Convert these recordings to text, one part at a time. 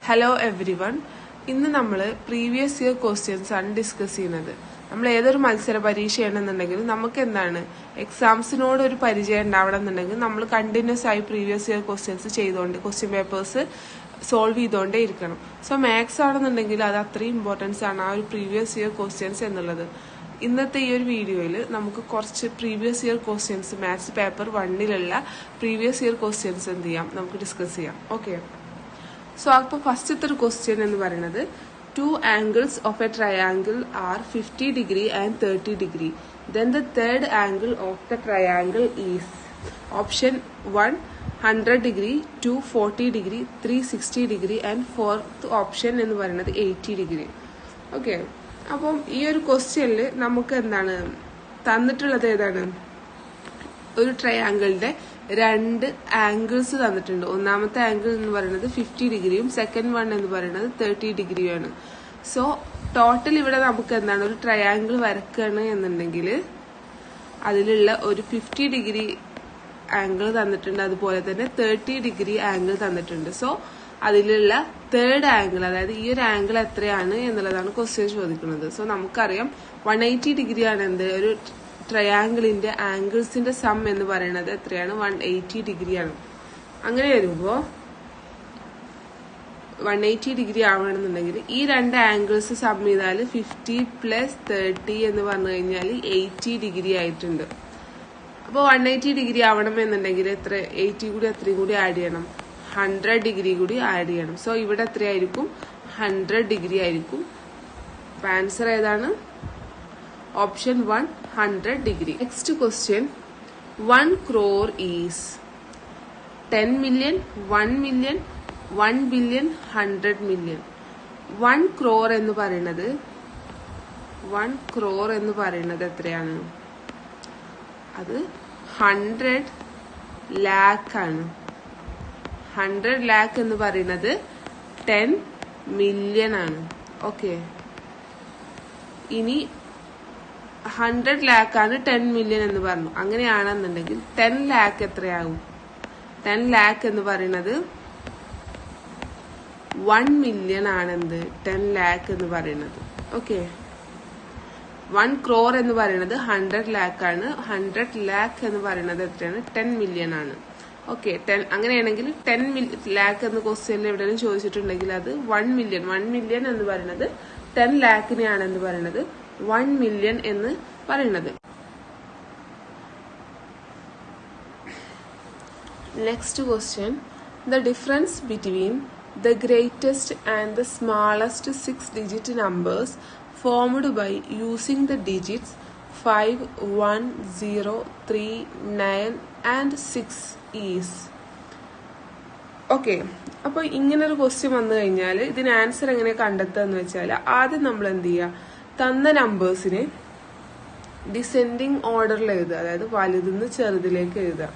Hello every one. ഇന്ന് നമ്മൾ previous year questions ആണ് ഡിസ്കസ് ചെയ്യുന്നത്. നമ്മൾ ഏതൊരു മത്സര പരീക്ഷ ചെയ്യണമെന്നുണ്ടെങ്കിൽ നമുക്ക് എന്താണ് എക്സാംസിനോട് ഒരു പരിചയം ഉണ്ടാവണം എന്നുണ്ടെങ്കിൽ നമ്മൾ കണ്ടിന്യൂസ് ആയി പ്രീവിയസ് ഇയർ ക്വസ്റ്റ്യൻസ് ചെയ്തുകൊണ്ട് ക്വസ്റ്റ്യൻ പേപ്പേഴ്സ് സോൾവ് ചെയ്തുകൊണ്ടേ ഇരിക്കണം. സോ മാത്സ് ആണെന്നുണ്ടെങ്കിൽ അത് അത്രയും ഇമ്പോർട്ടൻസ് ആണ് ആ ഒരു പ്രീവിയസ് ഇയർ ക്വസ്റ്റ്യൻസ് എന്നുള്ളത്. ഇന്നത്തെ ഈ ഒരു വീഡിയോയിൽ നമുക്ക് കുറച്ച് previous year questions maths paper 1-ലുള്ള പ്രീവിയസ് ഇയർ ക്വസ്റ്റ്യൻസ് എന്ത് ചെയ്യാം, നമുക്ക് ഡിസ്കസ് ചെയ്യാം. ഓക്കെ, സോ അപ്പോൾ ഫസ്റ്റത്തെ ഒരു ക്വസ്റ്റ്യൻ എന്ന് പറയുന്നത് 2 angles of a triangle are 50 degree and 30 degree. Then the third angle of the triangle is option 1 100 degree, 2 40 degree, 3 60 degree and fourth option എന്ന് പറയുന്നത് 80 degree. ഓക്കെ, അപ്പം ഈ ഒരു ക്വസ്റ്റ്യനിൽ നമുക്ക് എന്താണ് തന്നിട്ടുള്ളത്, ഏതാണ് ഒരു ട്രയാങ്കിളിന്റെ 2 ആംഗിൾസ് തന്നിട്ടുണ്ട്. ഒന്നാമത്തെ ആംഗിൾ എന്ന് പറയുന്നത് 50 ഡിഗ്രിയും സെക്കൻഡ് വൺ എന്ന് പറയുന്നത് 30 ഡിഗ്രിയുമാണ്. സോ ടോട്ടൽ ഇവിടെ നമുക്ക് എന്താണ് ഒരു ട്രയാങ്കിൾ വരക്കുകയാണ് എന്നുണ്ടെങ്കിൽ അതിലുള്ള ഒരു 50 ഡിഗ്രി ആംഗിൾ തന്നിട്ടുണ്ട്, അതുപോലെ തന്നെ 30 ഡിഗ്രി ആംഗിൾ തന്നിട്ടുണ്ട്. സോ അതിലുള്ള തേർഡ് ആംഗിൾ, അതായത് ഈ ഒരു ആംഗിൾ എത്രയാണ് എന്നുള്ളതാണ് ക്വസ്റ്റ്യൻ ചോദിക്കുന്നത്. സോ നമുക്കറിയാം 180 ഡിഗ്രിയാണ് എന്ത് ഒരു ട്രയാങ്കിളിന്റെ ആംഗിൾസിന്റെ സം എന്ന് പറയുന്നത് എത്രയാണ്, 180 ഡിഗ്രിയാണ്. അങ്ങനെ വരുമ്പോ 180 ഡിഗ്രി ആവണമെന്നുണ്ടെങ്കിൽ ഈ 2 ആംഗിൾസ് സം ചെയ്താൽ 50 + 30 എന്ന് പറഞ്ഞു കഴിഞ്ഞാൽ 80 ഡിഗ്രി ആയിട്ടുണ്ട്. അപ്പോൾ 180 ഡിഗ്രി ആവണം എന്നുണ്ടെങ്കിൽ എത്ര 80 കൂടി എത്രയും കൂടി ആഡ് ചെയ്യണം, 100 ഡിഗ്രി കൂടി ആഡ് ചെയ്യണം. സോ ഇവിടെ എത്രയായിരിക്കും, 100 ഡിഗ്രി ആയിരിക്കും. ആൻസർ ഏതാണ്, option 1 100 degree. Next question, 1 crore is 10 million, 1 million, 1 billion, 100 million. 1 crore എന്ന് പറയുന്നത് എത്രയാണ്, അത് 100 lakh ആണ്. 100 lakh എന്ന് പറയുന്നത് 10 million ആണ്. ഓക്കെ, ഇനി 100 lakh ആണ് 10 million എന്ന് പറഞ്ഞു. അങ്ങനെയാണെന്നുണ്ടെങ്കിൽ 10 lakh എത്രയാകും, 10 lakh എന്ന് പറയുന്നത് 1 million ആണെന്ത് 10 lakh എന്ന് പറയുന്നത്. ഓക്കെ, 1 crore എന്ന് പറയുന്നത് 100 lakh ആണ്, 100 lakh എന്ന് പറയുന്നത് എത്രയാണ്, 10 million ആണ്. ഓക്കെ, അങ്ങനെയാണെങ്കിൽ 10 lakh എന്ന് ക്വസ്റ്റ്യനിൽ എവിടെയെങ്കിലും ചോദിച്ചിട്ടുണ്ടെങ്കിൽ അത് 1 million എന്ന് പറയുന്നത് 10 lakhനെയാണ് എന്ന് പറയുന്നത് 1 million എന്ന് പറയുന്നത്. Next question, the difference between the greatest and the smallest 6-digit numbers formed by using the digits 5, 1, 0, 3, 9 and 6 is. Okay, അപ്പോൾ ഇങ്ങനൊരു ക്വസ്റ്റ്യൻ വന്നു കഴിഞ്ഞാൽ ഇതിന് ആൻസർ എങ്ങനെ കണ്ടെത്തുക എന്ന് വെച്ചാൽ ആദ്യം നമ്മൾ എന്ത് ചെയ്യുക, തന്ന നമ്പേഴ്സിനെ ഡിസെൻഡിങ് ഓർഡറിൽ എഴുതുക, അതായത് വലുതെന്ന് ചെറുതിലേക്ക് എഴുതുക,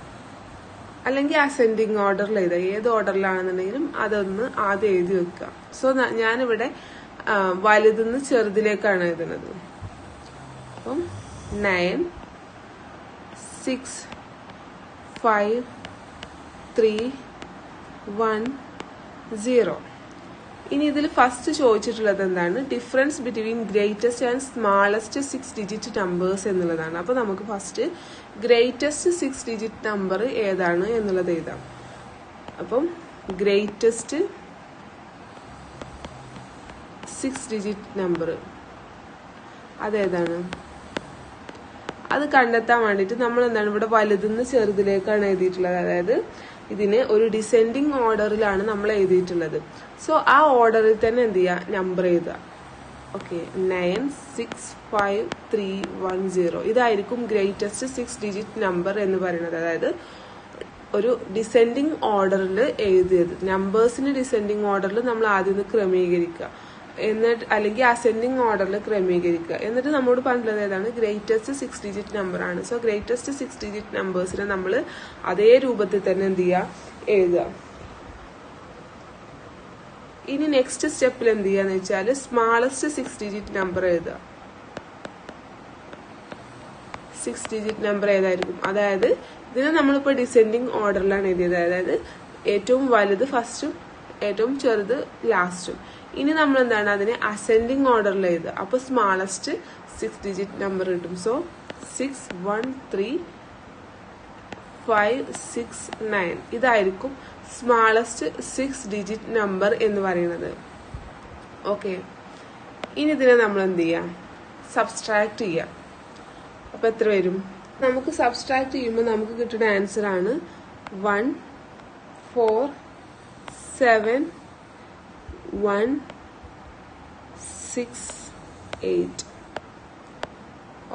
അല്ലെങ്കിൽ അസെൻഡിങ് ഓർഡറിൽ എഴുതുക. ഏത് ഓർഡറിലാണെന്നുണ്ടെങ്കിലും അതൊന്ന് ആദ്യം എഴുതി വെക്കുക. സോ ഞാനിവിടെ വലുതെന്ന് ചെറുതിലേക്കാണ് എഴുതുന്നത്. അപ്പം 9, 6, 5, 3, 1, 0. ഇനി ഇതിൽ ഫസ്റ്റ് ചോദിച്ചിട്ടുള്ളത് എന്താണ്, difference between greatest and smallest 6-digit numbers എന്നുള്ളതാണ്. അപ്പൊ നമുക്ക് ഫസ്റ്റ് ഗ്രേറ്റസ്റ്റ് 6-digit number ഏതാണ് എന്നുള്ളത് എഴുതാം. അപ്പം ഗ്രേറ്റസ്റ്റ് 6-digit number അതേതാണ്, അത് കണ്ടെത്താൻ വേണ്ടിയിട്ട് നമ്മൾ എന്താണ് ഇവിടെ വലുതെന്ന് ചെറുതിലേക്കാണ് എഴുതിയിട്ടുള്ളത്. അതായത് ഇതിന് ഒരു ഡിസെൻഡിങ് ഓർഡറിലാണ് നമ്മൾ എഴുതിയിട്ടുള്ളത്. സോ ആ ഓർഡറിൽ തന്നെ എന്ത് ചെയ്യുക, നമ്പർ എഴുതുക. ഓക്കെ, 9, 6, 5, 3, 1, 0 ഇതായിരിക്കും ഗ്രേറ്റസ്റ്റ് 6-digit number എന്ന് പറയുന്നത്. അതായത് ഒരു ഡിസെൻഡിങ് ഓർഡറിൽ എഴുതിയത്, നമ്പേഴ്സിന് ഡിസെൻഡിങ് ഓർഡറിൽ നമ്മൾ ആദ്യം ക്രമീകരിക്കുക, എന്നിട്ട് അല്ലെങ്കിൽ അസെൻഡിങ് ഓർഡറിൽ ക്രമീകരിക്കുക. എന്നിട്ട് നമ്മോട് പറഞ്ഞിട്ടുള്ളത് ഏതാണ്, ഗ്രേറ്റസ്റ്റ് 6-digit number ആണ്. സോ ഗ്രേറ്റസ്റ്റ് 6-digit നമ്പേഴ്സിനെ നമ്മൾ അതേ രൂപത്തിൽ തന്നെ എന്ത് ചെയ്യുക, എഴുതുക. ഇനി നെക്സ്റ്റ് സ്റ്റെപ്പിൽ എന്ത് ചെയ്യാന്ന് വെച്ചാൽ സ്മാളസ്റ്റ് 6-digit number എഴുതുക. 6-digit number ഏതായിരിക്കും, അതായത് ഇതിനെ നമ്മളിപ്പോൾ ഡിസെൻഡിങ് ഓർഡറിലാണ് എഴുതിയത്. അതായത് ഏറ്റവും വലുത് ഫസ്റ്റും ഏറ്റവും ചെറുത് ലാസ്റ്റും. ഇനി നമ്മൾ എന്താണ് അതിനെ അസെൻഡിങ് ഓർഡറിൽ എഴുതുക. അപ്പൊ സ്മാളസ്റ്റ് 6 ഡിജിറ്റ് നമ്പർ കിട്ടും. സോ 6 1 3 5 6 9 ഇതായിരിക്കും സ്മാളസ്റ്റ് 6 ഡിജിറ്റ് നമ്പർ എന്ന് പറയുന്നത്. ഓക്കെ, ഇനി ഇതിനെ നമ്മൾ എന്ത് ചെയ്യാം, സബ്സ്ട്രാക്ട് ചെയ്യാം. അപ്പൊ എത്ര വരും? നമുക്ക് സബ്സ്ട്രാക്ട് ചെയ്യുമ്പോൾ നമുക്ക് കിട്ടുന്ന ആൻസർ ആണ് 1 4 7 1 6 8.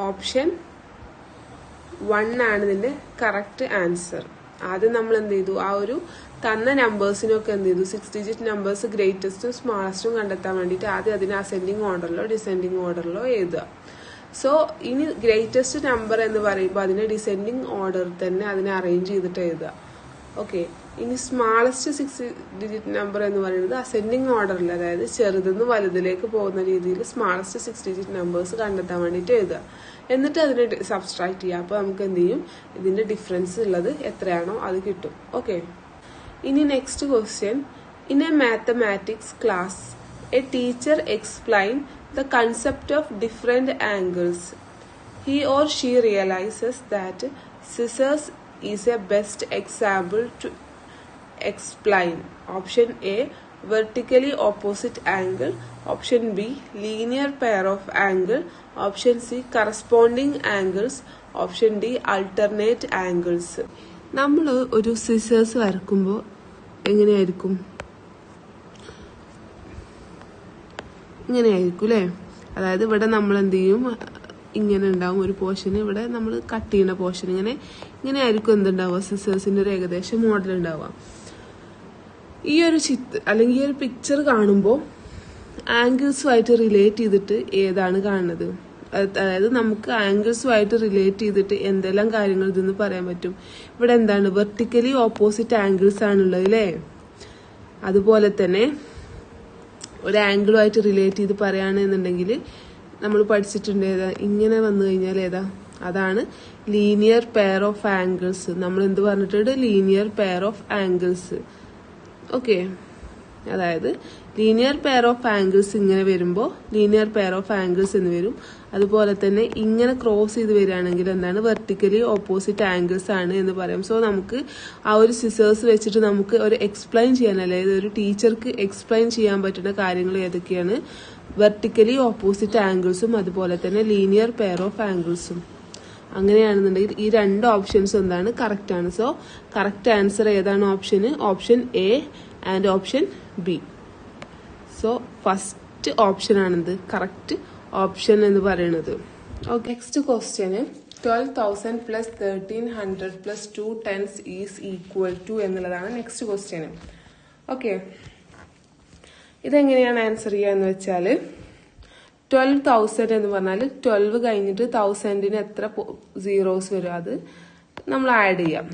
ഓപ്ഷൻ 1 ആണ് ഇതിന്റെ കറക്റ്റ് ആൻസർ. ആദ്യം നമ്മൾ എന്ത് ചെയ്തു, ആ ഒരു തന്ന നമ്പേഴ്സിനൊക്കെ എന്ത് ചെയ്തു, 6 ഡിജിറ്റ് നമ്പേഴ്സ് ഗ്രേറ്റസ്റ്റും സ്മാളസ്റ്റും കണ്ടെത്താൻ വേണ്ടിയിട്ട് ആദ്യം അതിനെ അസെൻഡിങ് ഓർഡറിലോ ഡിസെൻഡിങ് ഓർഡറിലോ എഴുതുക. സോ ഇനി ഗ്രേറ്റസ്റ്റ് നമ്പർ എന്ന് പറയുമ്പോൾ അതിനെ ഡിസെൻഡിങ് ഓർഡർ തന്നെ അതിനെ അറേഞ്ച് ചെയ്തിട്ട് എഴുതുക. ഓക്കെ, ഇനി സ്മാളസ്റ്റ് 6 ഡിജിറ്റ് നമ്പർ എന്ന് പറയുന്നത് അസെൻഡിങ് ഓർഡറിൽ, അതായത് ചെറുതെന്ന് വലുതിലേക്ക് പോകുന്ന രീതിയിൽ സ്മാളസ്റ്റ് 6 ഡിജിറ്റ് നമ്പേഴ്സ് കണ്ടെത്താൻ വേണ്ടിയിട്ട് എഴുതുക. എന്നിട്ട് അതിനെ സബ്സ്ട്രാക്ട് ചെയ്യുക. അപ്പോൾ നമുക്ക് എന്ത് ചെയ്യും, ഇതിന്റെ ഡിഫറൻസ് ഉള്ളത് എത്രയാണോ അത് കിട്ടും. ഓക്കെ, ഇനി next question. In A mathematics class A teacher explain the concept of different angles. He or she realizes that scissors is a best example to explain. Option A, vertically opposite angle. Option B, linear pair of angle. Option C, corresponding angles. Option D, alternate angles. നമ്മൾ ഒരു scissors വരക്കുമ്പോൾ എങ്ങനെയായിരിക്കും? ഇങ്ങനെയായിരിക്കും അല്ലേ? അതായത് ഇവിടെ നമ്മൾ എന്ത് ചെയ്യും, ഇങ്ങനെ ഉണ്ടാവും ഒരു പോർഷൻ, ഇവിടെ നമ്മൾ കട്ട് ചെയ്യുന്ന പോർഷൻ, ഇങ്ങനെ ആയിരിക്കും എന്തുണ്ടാവുക, സിസേഴ്സിന്റെ ഒരു ഏകദേശം മോഡൽ ഉണ്ടാവുക. ഈ ഒരു അല്ലെങ്കിൽ ഈ ഒരു പിക്ചർ കാണുമ്പോൾ ആംഗിൾസുമായിട്ട് റിലേറ്റ് ചെയ്തിട്ട് ഏതാണ് കാണുന്നത്, അതായത് നമുക്ക് ആംഗിൾസുമായിട്ട് റിലേറ്റ് ചെയ്തിട്ട് എന്തെല്ലാം കാര്യങ്ങൾ ഇതെന്ന് പറയാൻ പറ്റും. ഇവിടെ എന്താണ്, വെർട്ടിക്കലി ഓപ്പോസിറ്റ് ആംഗിൾസ് ആണുള്ളത് അല്ലേ? അതുപോലെ തന്നെ ഒരു ആംഗിളുമായിട്ട് റിലേറ്റ് ചെയ്ത് പറയുകയാണെന്നുണ്ടെങ്കിൽ നമ്മൾ പഠിച്ചിട്ടുണ്ട് ഏതാ, ഇങ്ങനെ വന്നു കഴിഞ്ഞാൽ ഏതാ, അതാണ് ലീനിയർ പെയർ ഓഫ് ആംഗിൾസ്. നമ്മൾ എന്ത് പറഞ്ഞിട്ടുണ്ട്, linear pair of angles. Okay, അതായത് ലീനിയർ പെയർ ഓഫ് ആംഗിൾസ് ഇങ്ങനെ വരുമ്പോൾ ലീനിയർ പെയർ ഓഫ് ആംഗിൾസ് എന്ന് വരും. അതുപോലെ തന്നെ ഇങ്ങനെ ക്രോസ് ചെയ്ത് വരികയാണെങ്കിൽ എന്താണ്, വെർട്ടിക്കലി ഓപ്പോസിറ്റ് ആംഗിൾസ് ആണ് എന്ന് പറയും. സോ നമുക്ക് ആ ഒരു സിസേഴ്സ് വെച്ചിട്ട് നമുക്ക് ഒരു എക്സ്പ്ലെയിൻ ചെയ്യാൻ, അതായത് ഒരു ടീച്ചർക്ക് എക്സ്പ്ലെയിൻ ചെയ്യാൻ പറ്റുന്ന കാര്യങ്ങൾ ഏതൊക്കെയാണ്, വെർട്ടിക്കലി ഓപ്പോസിറ്റ് ആംഗിൾസും അതുപോലെ തന്നെ ലീനിയർ പെയർ ഓഫ് ആംഗിൾസും. അങ്ങനെയാണെന്നുണ്ടെങ്കിൽ ഈ രണ്ട് ഓപ്ഷൻസ് എന്താണ്, കറക്റ്റ് ആണ്. സോ കറക്റ്റ് ആൻസർ ഏതാണ് option, option A and option B. So first option ആണെന്ത്, കറക്റ്റ് ഓപ്ഷൻ എന്ന് പറയുന്നത്. Okay, next question 12,000 plus 1300 plus 2 tens is equal to എന്നുള്ളതാണ് നെക്സ്റ്റ് ക്വസ്റ്റ്യന്. ഓക്കെ, ഇതെങ്ങനെയാണ് ആൻസർ ചെയ്യുക എന്ന് വെച്ചാൽ 12,000 എന്ന് പറഞ്ഞാൽ 12 കഴിഞ്ഞിട്ട് 1000ന് എത്ര സീറോസ് വരും അത് നമ്മൾ ആഡ് ചെയ്യാം.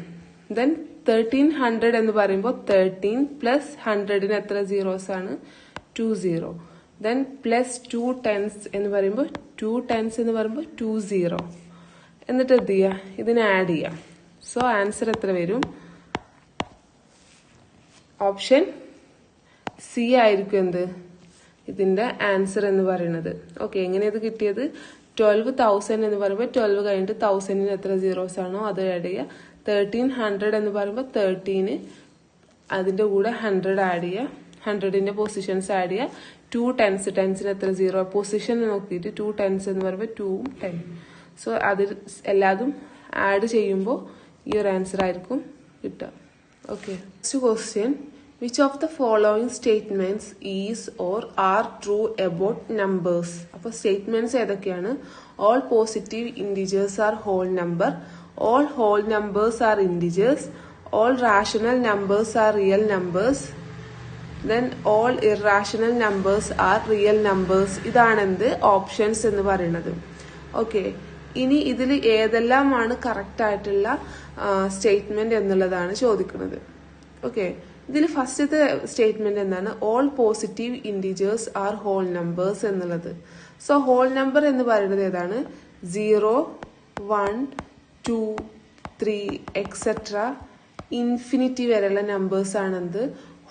ദെൻ 1300 എന്ന് പറയുമ്പോൾ 13 പ്ലസ് 100ന് എത്ര സീറോസ് ആണ്, 20. ദെൻ പ്ലസ് 2 tens എന്ന് പറയുമ്പോൾ 2 tens എന്ന് പറയുമ്പോൾ 20. എന്നിട്ട് എന്ത് ചെയ്യുക, ഇതിനെ ആഡ് ചെയ്യാം. സോ ആൻസർ എത്ര വരും, ഓപ്ഷൻ സി ആയിരിക്കും എന്ത്, ഇതിന്റെ ആൻസർ എന്ന് പറയുന്നത്. ഓക്കെ, എങ്ങനെ ഇത് കിട്ടിയത്, 12,000 എന്ന് പറയുമ്പോൾ 12 കഴിഞ്ഞിട്ട് 1000ന് എത്ര സീറോസ് ആണോ അത് ആഡ് ചെയ്യുക. 1300 എന്ന് പറയുമ്പോൾ 13 അതിന്റെ കൂടെ 100 ആഡ് ചെയ്യുക, 100ന്റെ പൊസിഷൻസ് ആഡ് ചെയ്യുക. 2 tens, ടെൻസിന് എത്ര സീറോ, പൊസിഷൻ നോക്കിയിട്ട് 2 tens എന്ന് പറയുമ്പോൾ 2ഉം 10. സോ അതിൽ എല്ലാതും ആഡ് ചെയ്യുമ്പോൾ ഈ ഒരു ആൻസർ ആയിരിക്കും കിട്ടുക. Okay, next question. Which of the following statements is or are true about numbers? അപ്പോൾ സ്റ്റേറ്റ്മെന്റ്സ് ഏതൊക്കെയാണ്, all positive integers are whole number, all whole numbers are integers, all rational numbers are real numbers, then all irrational numbers are real numbers. ഇതാണെന്ത് options എന്ന് പറയുന്നത്. Okay, ഇനി ഇതിൽ ഏതെല്ലാമാണ് correct ആയിട്ടുള്ള statement എന്നുള്ളതാണ് ചോദിക്കുന്നത്. ഓക്കെ, ഇതിൽ ഫസ്റ്റത്തെ സ്റ്റേറ്റ്മെന്റ് എന്താണ്, all positive integers are whole numbers എന്നുള്ളത്. സോ ഹോൾ നമ്പർ എന്ന് പറയുന്നത് ഏതാണ്, 0 1 2 3 എക്സെട്ര ഇൻഫിനിറ്റി വരെയുള്ള നമ്പേഴ്സ് ആണെന്ത്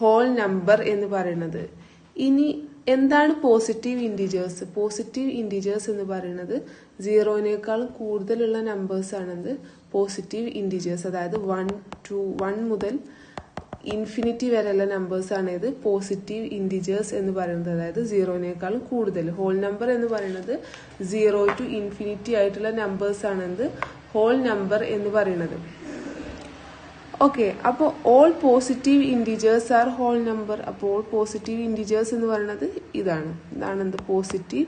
ഹോൾ നമ്പർ എന്ന് പറയുന്നത്. ഇനി എന്താണ് പോസിറ്റീവ് ഇൻഡിജേഴ്സ്? പോസിറ്റീവ് ഇൻഡിജേഴ്സ് എന്ന് പറയുന്നത് 0-നേക്കാൾ കൂടുതലുള്ള നമ്പേഴ്സ് ആണെന്ത് പോസിറ്റീവ് ഇൻഡിജേഴ്സ്. അതായത് 1 മുതൽ ഇൻഫിനിറ്റി വരെയുള്ള നമ്പേഴ്സ് ആണ് ഇത് പോസിറ്റീവ് ഇൻഡിജേഴ്സ് എന്ന് പറയുന്നത്. അതായത് 0-നേക്കാൾ കൂടുതൽ. ഹോൾ നമ്പർ എന്ന് പറയുന്നത് 0 to ഇൻഫിനിറ്റി ആയിട്ടുള്ള നമ്പേഴ്സ് ആണ് എന്ത് ഹോൾ നമ്പർ എന്ന് പറയുന്നത്. ഓക്കെ, അപ്പോൾ all positive integers are whole number. അപ്പോൾ ഓൾ പോസിറ്റീവ് ഇൻഡിജേഴ്സ് എന്ന് പറയുന്നത് ഇതാണ് എന്ത് പോസിറ്റീവ്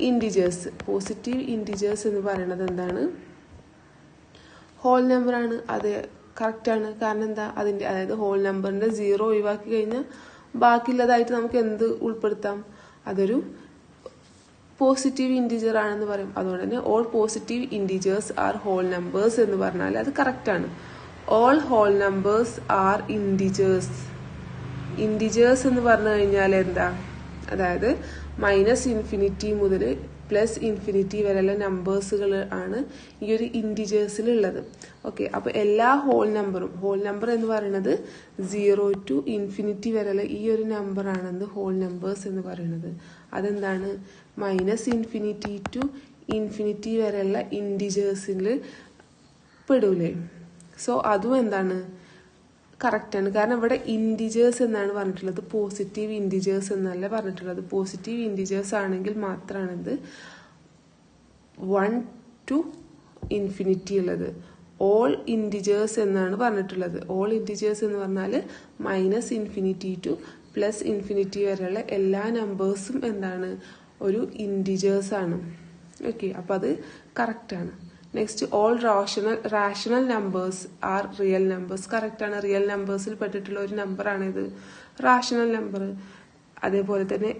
ഇൻഡിജേഴ്സ്. പോസിറ്റീവ് ഇൻഡിജേഴ്സ് എന്ന് പറയുന്നത് എന്താണ് ഹോൾ നമ്പർ ആണ്. അത് കറക്റ്റ് ആണ്. കാരണം എന്താ അതിന്റെ അതായത് ഹോൾ നമ്പറിന്റെ 0 ഒഴിവാക്കി കഴിഞ്ഞാൽ ബാക്കിയുള്ളതായിട്ട് നമുക്ക് എന്ത് ഉൾപ്പെടുത്താം? അതൊരു പോസിറ്റീവ് ഇൻഡിജർ ആണെന്ന് പറയും. അതുകൊണ്ട് തന്നെ all positive integers are whole numbers എന്ന് പറഞ്ഞാൽ അത് കറക്റ്റ് ആണ്. All whole numbers are integers. Integers എന്ന് പറഞ്ഞു കഴിഞ്ഞാൽ എന്താ? അതായത് -ഇൻഫിനിറ്റി മുതൽ +ഇൻഫിനിറ്റി വരെയുള്ള നമ്പേഴ്സുകൾ ആണ് ഈ ഒരു ഇൻഡിജേഴ്സിലുള്ളത്. ഓക്കെ, അപ്പൊ എല്ലാ ഹോൾ നമ്പർ എന്ന് പറയുന്നത് 0 to ഇൻഫിനിറ്റി വരെയുള്ള ഈ ഒരു നമ്പർ ആണെന്ന് ഹോൾ നമ്പേഴ്സ് എന്ന് പറയുന്നത്. അതെന്താണ്? -ഇൻഫിനിറ്റി to ഇൻഫിനിറ്റി വരെയുള്ള ഇൻഡിജേഴ്സിൽ പെടൂലേ? സോ അതും എന്താണ് കറക്റ്റ് ആണ്. കാരണം ഇവിടെ ഇൻഡിജേഴ്സ് എന്നാണ് പറഞ്ഞിട്ടുള്ളത്, പോസിറ്റീവ് ഇൻഡിജേഴ്സ് എന്നല്ല പറഞ്ഞിട്ടുള്ളത്. പോസിറ്റീവ് ഇൻഡിജേഴ്സ് ആണെങ്കിൽ മാത്രമാണ് ഇത് 1 to ഇൻഫിനിറ്റി ഉള്ളത്. ഓൾ ഇൻഡിജേഴ്സ് എന്നാണ് പറഞ്ഞിട്ടുള്ളത്. ഓൾ ഇൻഡിജേഴ്സ് എന്ന് പറഞ്ഞാൽ -ഇൻഫിനിറ്റി to +ഇൻഫിനിറ്റി വരെയുള്ള എല്ലാ നമ്പേഴ്സും എന്താണ് ഒരു ഇൻഡിജേഴ്സ് ആണ്. ഓക്കെ, അപ്പൊ അത് കറക്റ്റ് ആണ്. Next, all rational numbers are real numbers. Correct ആണ്. റിയൽ നമ്പേഴ്സിൽ പെട്ടിട്ടുള്ള ഒരു നമ്പർ ആണ് ഇത് റാഷണൽ നമ്പർ. അതേപോലെ തന്നെ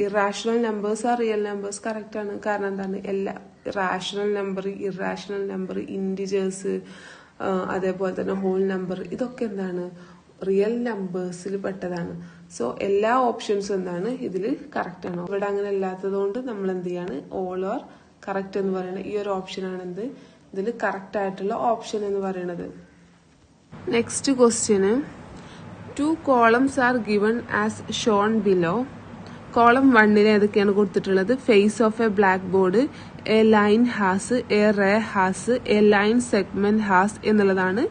irrational numbers are real numbers. Correct ആണ്. കാരണം എന്താണ്? എല്ലാ rational number, irrational number, integers, അതേപോലെ തന്നെ ഹോൾ നമ്പർ, ഇതൊക്കെ എന്താണ് റിയൽ നമ്പേഴ്സിൽ പെട്ടതാണ്. സോ എല്ലാ ഓപ്ഷൻസും എന്താണ് ഇതിൽ കറക്റ്റ് ആണ്. ഇവിടെ അങ്ങനെ അല്ലാത്തത് കൊണ്ട് നമ്മൾ എന്ത് ചെയ്യാണ്? ഓൾ ഓർ കറക്റ്റ് എന്ന് പറയുന്നത് ഈ ഒരു ഓപ്ഷൻ ആണ് എന്ത് ഇതിൽ കറക്റ്റ് ആയിട്ടുള്ള ഓപ്ഷൻ എന്ന് പറയുന്നത്. നെക്സ്റ്റ് ക്വസ്റ്റ്യന് 2 columns are given as shown below. Column 1 ഏതൊക്കെയാണ് കൊടുത്തിട്ടുള്ളത്? Face of a blackboard, a line has, a ray has, a line segment has എന്നുള്ളതാണ്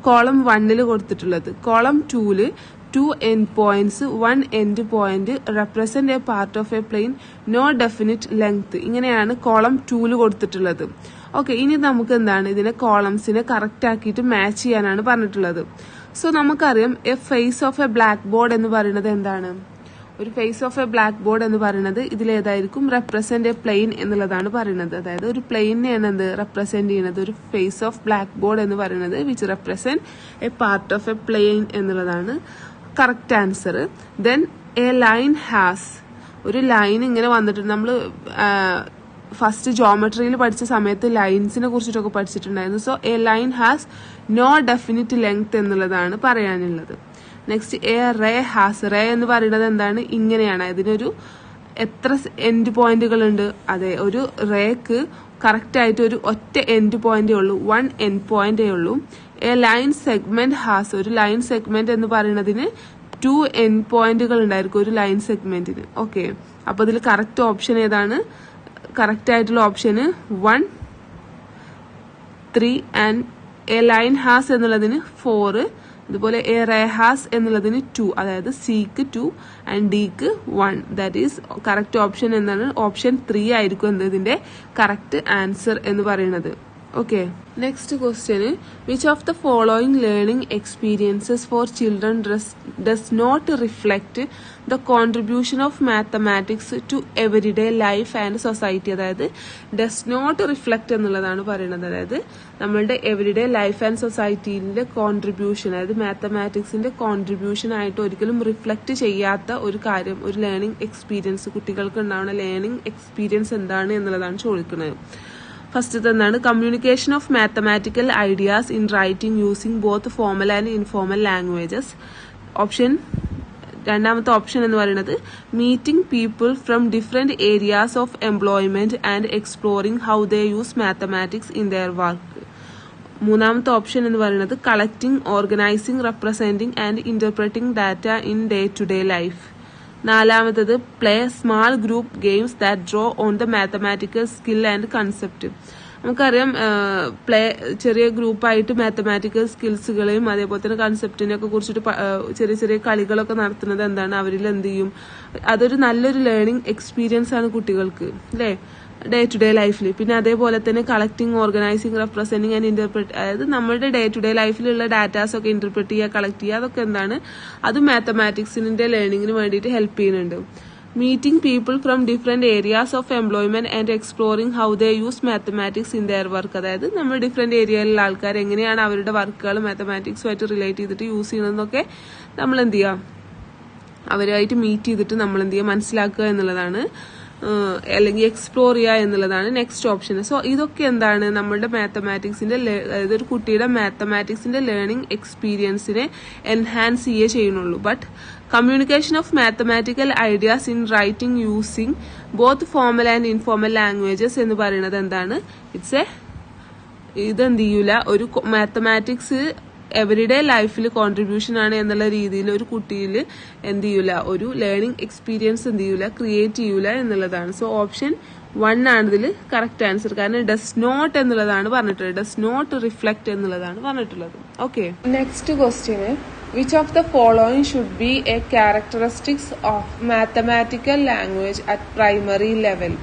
കോളം 1 കൊടുത്തിട്ടുള്ളത്. Column 2 2 end points, 1 end point represent a part of a plane, no definite length. ഇങ്ങനെയാണ് column 2 കൊടുത്തിട്ടുള്ളത്. Okay, ഇനി നമുക്ക് എന്താണ് ഇതിനെ കോളംസിനെ correct ആക്കിയിട്ട് match ചെയ്യാനാണ് പറഞ്ഞിട്ടുള്ളത്. സോ നമുക്കറിയാം a face of a blackboard എന്ന് പറയുന്നത് എന്താണ്? ഒരു face of a blackboard എന്ന് പറയുന്നത് ഇതിലേതായിരിക്കും? റെപ്രസെന്റ് എ പ്ലെയിൻ എന്നുള്ളതാണ് പറയുന്നത്. അതായത് ഒരു പ്ലെയിനെയാണ് എന്ത് റെപ്രസെന്റ് ചെയ്യുന്നത്? ഒരു ഫേസ് ഓഫ് ബ്ലാക്ക് ബോർഡ് എന്ന് പറയുന്നത് which represent a part of a plane എന്നുള്ളതാണ് correct answer. Then a line has, ഒരു ലൈൻ ഇങ്ങനെ വന്നിട്ടുണ്ട്. നമ്മൾ ഫസ്റ്റ് ജോമെട്രിയിൽ പഠിച്ച സമയത്ത് ലൈൻസിനെ കുറിച്ചിട്ടൊക്കെ പഠിച്ചിട്ടുണ്ടായിരുന്നു. So a line has no definite length എന്നുള്ളതാണ് പറയാനുള്ളത്. Next, a ray has. Ray എന്ന് പറയുന്നത് എന്താണ്? ഇങ്ങനെയാണ്. ഇതിനൊരു എത്ര എൻഡ് പോയിന്റുകൾ ഉണ്ട്? അതെ, ഒരു റേക്ക് കറക്റ്റ് ആയിട്ട് ഒരു ഒറ്റ എൻഡ് പോയിന്റേ ഉള്ളൂ, 1 എൻഡ് പോയിന്റേ ഉള്ളൂ. എ ലൈൻ സെഗ്മെന്റ് ഹാസ്, ഒരു ലൈൻ സെഗ്മെന്റ് എന്ന് പറയുന്നതിന് 2 എൻഡ് പോയിന്റുകൾ ഉണ്ടായിരിക്കും ഒരു ലൈൻ സെഗ്മെന്റിന്. ഓക്കെ, അപ്പൊ ഇതിൽ കറക്റ്റ് ഓപ്ഷൻ ഏതാണ്? കറക്റ്റ് ആയിട്ടുള്ള ഓപ്ഷന് 1, 3 ആൻഡ് എ ലൈൻ ഹാസ് എന്നുള്ളതിന് 4, അതുപോലെ എ റേ ഹാസ് എന്നുള്ളതിന് 2, അതായത് സിക്ക് 2 ആൻഡ് ഡിക്ക് 1. ദാറ്റ് ഈസ് കറക്റ്റ് ഓപ്ഷൻ എന്നാണ്. ഓപ്ഷൻ 3 ആയിരിക്കും ഇതിന്റെ കറക്റ്റ് ആൻസർ എന്ന് പറയുന്നത്. Okay, next question. Which of the following learning experiences for children does not reflect the contribution of mathematics to everyday life and society? അതായത് does not reflect എന്നുള്ളതാണ് പറയുന്നത്. അതായത് നമ്മളുടെ എവരിഡേ ലൈഫ് ആൻഡ് സൊസൈറ്റിയിലെ കോൺട്രിബ്യൂഷൻ, അതായത് മാത്തമാറ്റിക്സിന്റെ contribution ആയിട്ട് ഒരിക്കലും reflect ചെയ്യാത്ത ഒരു കാര്യം, ഒരു ലേണിംഗ് എക്സ്പീരിയൻസ്, കുട്ടികൾക്ക് ഉണ്ടാവുന്ന ലേണിംഗ് എക്സ്പീരിയൻസ് എന്താണ് എന്നുള്ളതാണ് ചോദിക്കുന്നത്. ഫസ്റ്റ് എന്താണ്? Communication of mathematical ideas in writing using both formal and informal languages. രണ്ടാമത്തെ ഓപ്ഷൻ എന്ന് പറയുന്നത് meeting people from different areas of employment and exploring how they use mathematics in their work. മൂന്നാമത്തെ option എന്ന് പറയുന്നത് collecting, organising, representing and interpreting data in day to day life. നാലാമത്തത് play small group games that draw on the mathematical skill and concept. നമുക്കറിയാം ചെറിയ ഗ്രൂപ്പായിട്ട് mathematical സ്കിൽസുകളെയും അതേപോലെ തന്നെ കൺസെപ്റ്റിനെ ഒക്കെ കുറിച്ചിട്ട് ചെറിയ ചെറിയ കളികളൊക്കെ നടത്തുന്നത് എന്താണ്, അവരിൽ എന്ത് ചെയ്യും, അതൊരു നല്ലൊരു ലേണിംഗ് എക്സ്പീരിയൻസ് ആണ് കുട്ടികൾക്ക് അല്ലേ ഡേ ടു ഡേ ലൈഫിൽ. പിന്നെ അതേപോലെ തന്നെ collecting, organising, representing and interpret, അതായത് നമ്മുടെ ഡേ ടു ഡേ ലൈഫിലുള്ള ഡാറ്റാസ് ഒക്കെ ഇന്റർപ്രറ്റ് ചെയ്യുക, കളക്ട് ചെയ്യുക, അതൊക്കെ എന്താണ്, അത് മാത്തമാറ്റിക്സിന്റെ ലേണിംഗിന് വേണ്ടിയിട്ട് ഹെൽപ്പ് ചെയ്യുന്നുണ്ട്. Meeting people from different areas of employment and exploring how they use mathematics in their work. അതായത് നമ്മൾ ഡിഫറെന്റ് ഏരിയയിലുള്ള ആൾക്കാർ എങ്ങനെയാണ് അവരുടെ വർക്കുകൾ മാത്തമാറ്റിക്സുമായിട്ട് റിലേറ്റ് ചെയ്തിട്ട് യൂസ് ചെയ്യുന്നതെന്നൊക്കെ നമ്മൾ എന്ത് ചെയ്യുക, അവരുമായിട്ട് മീറ്റ് ചെയ്തിട്ട് നമ്മൾ എന്ത് ചെയ്യുക, മനസ്സിലാക്കുക എന്നുള്ളതാണ്, അല്ലെങ്കിൽ എക്സ്പ്ലോർ ചെയ്യുക എന്നുള്ളതാണ് നെക്സ്റ്റ് ഓപ്ഷൻ. സോ ഇതൊക്കെ എന്താണ്, നമ്മളുടെ മാത്തമാറ്റിക്സിന്റെ, അതായത് ഒരു കുട്ടിയുടെ മാത്തമാറ്റിക്സിന്റെ ലേണിംഗ് എക്സ്പീരിയൻസിനെ എൻഹാൻസ് ചെയ്യുന്നുള്ളൂ. But communication of mathematical ideas in writing using both formal and informal languages എന്ന് പറയുന്നത് എന്താണ്, ഇതെന്ത് ചെയ്യൂല, ഒരു മാത്തമാറ്റിക്സ് എവറിഡേ ലൈഫിൽ കോൺട്രിബ്യൂഷൻ ആണ് എന്നുള്ള രീതിയിൽ ഒരു കുട്ടിയിൽ എന്ത് ചെയ്യൂല, ഒരു ലേണിംഗ് എക്സ്പീരിയൻസ് എന്ത് ചെയ്യൂല, ക്രിയേറ്റ് ചെയ്യൂല എന്നുള്ളതാണ്. സോ ഓപ്ഷൻ 1 ആണ് ഇതിൽ കറക്റ്റ് ആൻസർ. കാരണം ഡസ് നോട്ട് എന്നുള്ളതാണ് പറഞ്ഞിട്ടുള്ളത്, ഡസ് നോട്ട് റിഫ്ലക്ട് എന്നുള്ളതാണ് പറഞ്ഞിട്ടുള്ളത്. Okay, next question which of the following should be a characteristics of mathematical language at primary level.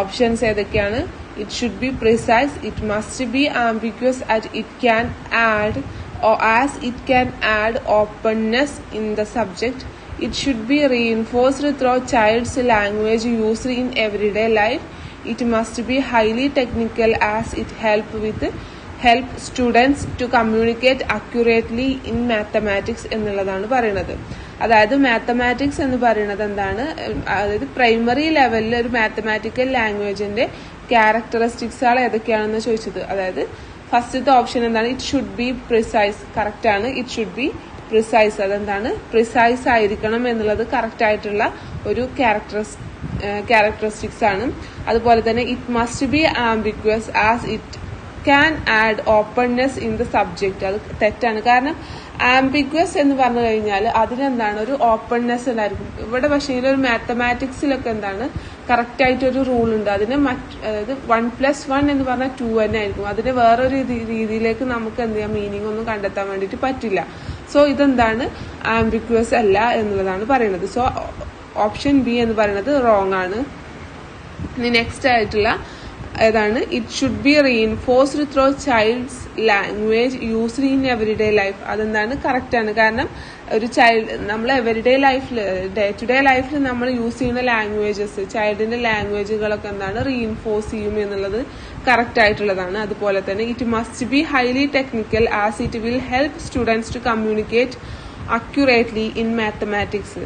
Options ഏതൊക്കെയാണ്? It should be precise, it must be ambiguous at it can add or as it can add openness in the subject. It should be reinforced through child's language used in everyday life. It must be highly technical as it help students to communicate accurately in mathematics എന്നുള്ളതാണ് പറയുന്നത്. അതായത് mathematics എന്ന് പറയുന്നത് എന്താണ്, അതായത് primary ലെവലിൽ ഒരു mathematical ലാംഗ്വേജിന്റെ ക്യാരക്ടറിസ്റ്റിക്സുകൾ ഏതൊക്കെയാണെന്ന് ചോദിച്ചത്. അതായത് ഫസ്റ്റത്തെ ഓപ്ഷൻ എന്താണ്, it should be precise, correct ആണ്. ഇറ്റ് ഷുഡ് ബി പ്രിസൈസ്, അതെന്താണ്, പ്രിസൈസ് ആയിരിക്കണം എന്നുള്ളത് കറക്റ്റ് ആയിട്ടുള്ള ഒരു ക്യാരക്ടറിസ്റ്റിക്സ് ആണ്. അതുപോലെ തന്നെ it must be ambiguous as it can add openness in the subject, അത് തെറ്റാണ്. കാരണം ആംബിഗ്വസ് എന്ന് പറഞ്ഞു കഴിഞ്ഞാൽ അതിനെന്താണ്, ഒരു ഓപ്പൺനെസ് ഉണ്ടായിരിക്കും. ഇവിടെ പക്ഷേ ഒരു മാത്തമാറ്റിക്സിലൊക്കെ എന്താണ്, കറക്റ്റ് ആയിട്ടൊരു റൂൾ ഉണ്ട്. അതിന് അതായത് 1+1 എന്ന് പറഞ്ഞാൽ 2 തന്നെ ആയിരിക്കും. അതിന് വേറൊരു രീതിയിലേക്ക് നമുക്ക് എന്ത് ചെയ്യാം, മീനിങ് ഒന്നും കണ്ടെത്താൻ വേണ്ടിയിട്ട് പറ്റില്ല. സോ ഇതെന്താണ്, ആംബിഗ്വസ് അല്ല എന്നുള്ളതാണ് പറയുന്നത്. സോ ഓപ്ഷൻ ബി എന്ന് പറയുന്നത് റോങ് ആണ്. ഇനി നെക്സ്റ്റ് ആയിട്ടുള്ള ഏതാണ്, it should B reinforced through child's language used in everyday life. അതെന്താണ്, കറക്റ്റ് ആണ്. കാരണം ഒരു നമ്മൾ എവറിഡേ ലൈഫിൽ, ഡേ ടു ഡേ ലൈഫിൽ നമ്മൾ യൂസ് ചെയ്യുന്ന ലാംഗ്വേജസ്, ചൈൽഡിന്റെ ലാംഗ്വേജുകളൊക്കെ എന്താണ്, റീഇൻഫോഴ്സ് ചെയ്യും എന്നുള്ളത് കറക്റ്റ് ആയിട്ടുള്ളതാണ്. അതുപോലെ തന്നെ it must be highly technical as it will help students to communicate accurately in mathematics.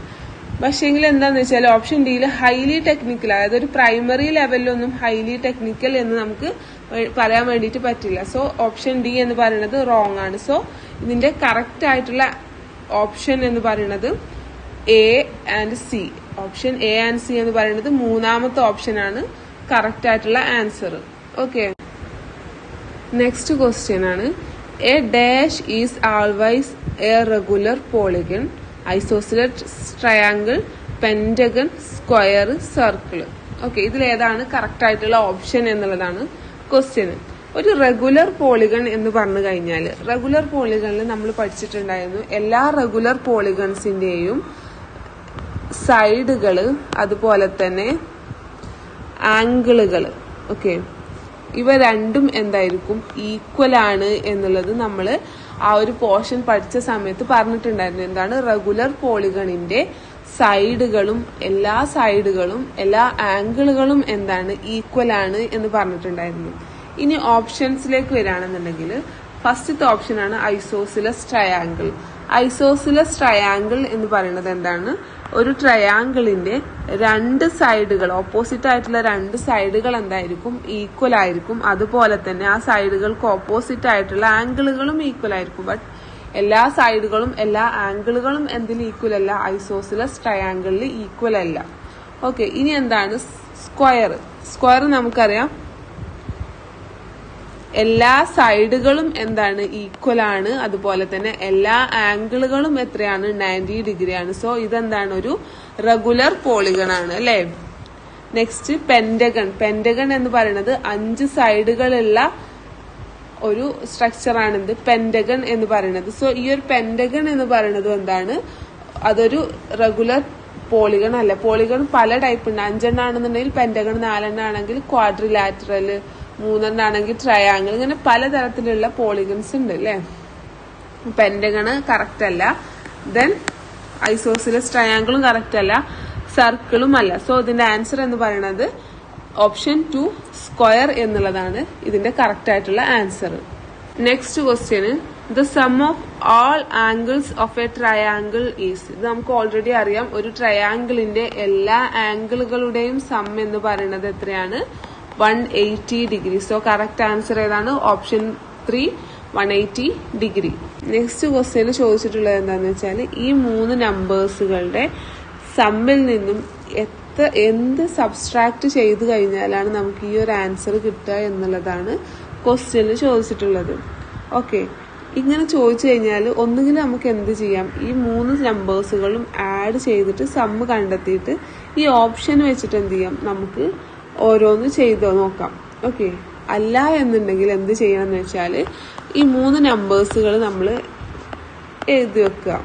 പക്ഷേങ്കിൽ എന്താന്ന് വെച്ചാൽ ഓപ്ഷൻ ഡിയിൽ ഹൈലി ടെക്നിക്കൽ, അതായത് ഒരു പ്രൈമറി ലെവലിലൊന്നും ഹൈലി ടെക്നിക്കൽ എന്ന് നമുക്ക് പറയാൻ വേണ്ടിയിട്ട് പറ്റില്ല. സോ ഓപ്ഷൻ ഡി എന്ന് പറയുന്നത് റോങ് ആണ്. സോ ഇതിന്റെ കറക്റ്റ് ആയിട്ടുള്ള ഓപ്ഷൻ എന്ന് പറയുന്നത് A and C. Option A and C എന്ന് പറയുന്നത് മൂന്നാമത്തെ ഓപ്ഷൻ ആണ് കറക്റ്റ് ആയിട്ടുള്ള ആൻസർ. ഓക്കെ, നെക്സ്റ്റ് ക്വസ്റ്റ്യൻ ആണ്, a dash is always a regular polygon, isosceles triangle, pentagon, square, circle. Okay, ഇതിലേതാണ് കറക്റ്റ് ആയിട്ടുള്ള ഓപ്ഷൻ എന്നുള്ളതാണ് ക്വസ്റ്റ്യൻ. ഒരു റെഗുലർ പോളിഗൺ എന്ന് പറഞ്ഞു കഴിഞ്ഞാൽ, റെഗുലർ പോളിഗണിൽ നമ്മൾ പഠിച്ചിട്ടുണ്ടായിരുന്നു എല്ലാ റെഗുലർ പോളിഗൺസിന്റെയും സൈഡുകള് അതുപോലെ തന്നെ ആംഗിളുകൾ, ഓക്കെ, ഇവ രണ്ടും എന്തായിരിക്കും, ഈക്വൽ ആണ് എന്നുള്ളത് നമ്മൾ ആ ഒരു പോർഷൻ പഠിച്ച സമയത്ത് പറഞ്ഞിട്ടുണ്ടായിരുന്നു. എന്താണ്, റെഗുലർ പോളിഗണിന്റെ സൈഡുകളും എല്ലാ ആംഗിളുകളും എന്താണ്, ഈക്വൽ ആണ് എന്ന് പറഞ്ഞിട്ടുണ്ടായിരുന്നു. ഇനി ഓപ്ഷൻസിലേക്ക് വരികയാണെന്നുണ്ടെങ്കിൽ ഫസ്റ്റത്തെ ഓപ്ഷൻ ആണ് ഐസോസിലസ് ട്രയാങ്കിൾ. ഐസോസിലസ് ട്രയാങ്കിൾ എന്ന് പറയുന്നത് എന്താണ്, ഒരു ട്രയാങ്കിളിന്റെ രണ്ട് സൈഡുകൾ, ഓപ്പോസിറ്റ് ആയിട്ടുള്ള രണ്ട് സൈഡുകൾ എന്തായിരിക്കും, ഈക്വൽ ആയിരിക്കും. അതുപോലെ തന്നെ ആ സൈഡുകൾക്ക് ഓപ്പോസിറ്റ് ആയിട്ടുള്ള ആംഗിളുകളും ഈക്വൽ ആയിരിക്കും. ബട്ട് എല്ലാ സൈഡുകളും എല്ലാ ആംഗിളുകളും എന്തിൽ ഈക്വൽ അല്ല, ഐസോസിലസ് ട്രയാങ്കിളിൽ ഈക്വൽ അല്ല. ഓക്കെ, ഇനി എന്താണ് സ്ക്വയർ. സ്ക്വയർ നമുക്കറിയാം എല്ലാ സൈഡുകളും എന്താണ് ഈക്വൽ ആണ്, അതുപോലെ തന്നെ എല്ലാ ആംഗിളുകളും എത്രയാണ് 90 ഡിഗ്രി ആണ്. സോ ഇതെന്താണ് ഒരു റെഗുലർ പോളിഗൺ ആണ് അല്ലെ. Next pentagon. പെന്റഗൺ എന്ന് പറയുന്നത് 5 സൈഡുകളുള്ള ഒരു സ്ട്രക്ചർ ആണ് എന്ത് പെന്റഗൺ എന്ന് പറയുന്നത്. സോ ഈ ഒരു പെന്റഗൺ എന്ന് പറയുന്നത് എന്താണ്, അതൊരു റെഗുലർ പോളിഗൺ അല്ല. പോളിഗൺ പല ടൈപ്പ് ഉണ്ട്. 5 ആണെന്നുണ്ടെങ്കിൽ പെന്റഗൺ, 4 ആണെങ്കിൽ ക്വാഡ്രിലാറ്ററൽ, 3 ആണെങ്കിൽ ട്രയാങ്കിൾ, ഇങ്ങനെ പലതരത്തിലുള്ള പോളിഗൺസ് ഉണ്ട് അല്ലെ. പെന്റഗണ് കറക്റ്റ് അല്ല. ദെൻ ഐസോസിലസ് ട്രയാങ്കിളും കറക്റ്റ് അല്ല, സർക്കിളും അല്ല. സോ ഇതിന്റെ ആൻസർ എന്ന് പറയുന്നത് ഓപ്ഷൻ 2 സ്ക്വയർ എന്നുള്ളതാണ് ഇതിന്റെ കറക്റ്റ് ആയിട്ടുള്ള answer. Next question the sum of all angles of A triangle is. ഇത് നമുക്ക് ഓൾറെഡി അറിയാം. ഒരു ട്രയാങ്കിളിന്റെ എല്ലാ ആംഗിളുകളുടെയും സം എന്ന് പറയുന്നത് എത്രയാണ്, 180 ഡിഗ്രി. സോ കറക്റ്റ് ആൻസർ ഏതാണ്, ഓപ്ഷൻ 3 180 ഡിഗ്രി. നെക്സ്റ്റ് ക്വസ്റ്റ്യന് ചോദിച്ചിട്ടുള്ളത് എന്താണെന്ന് വെച്ചാൽ ഈ 3 നമ്പേഴ്സുകളുടെ സമ്മിൽ നിന്നും എന്ത് സബ്സ്ട്രാക്ട് ചെയ്ത് കഴിഞ്ഞാലാണ് നമുക്ക് ഈ ഒരു ആൻസർ കിട്ടുക എന്നുള്ളതാണ് ക്വസ്റ്റ്യനിൽ ചോദിച്ചിട്ടുള്ളത്. ഓക്കെ, ഇങ്ങനെ ചോദിച്ചു കഴിഞ്ഞാൽ ഒന്നുകിൽ നമുക്ക് എന്ത് ചെയ്യാം, ഈ 3 നമ്പേഴ്സുകളും ആഡ് ചെയ്തിട്ട് സമ്മ് കണ്ടെത്തിയിട്ട് ഈ ഓപ്ഷൻ വെച്ചിട്ട് എന്ത് ചെയ്യാം, നമുക്ക് ഓരോന്ന് ചെയ്തോ നോക്കാം. ഓക്കെ, അല്ല എന്നുണ്ടെങ്കിൽ എന്ത് ചെയ്യണം എന്ന് വെച്ചാൽ ഈ 3 നമ്പേഴ്സുകൾ നമ്മൾ എഴുതി വെക്കുക.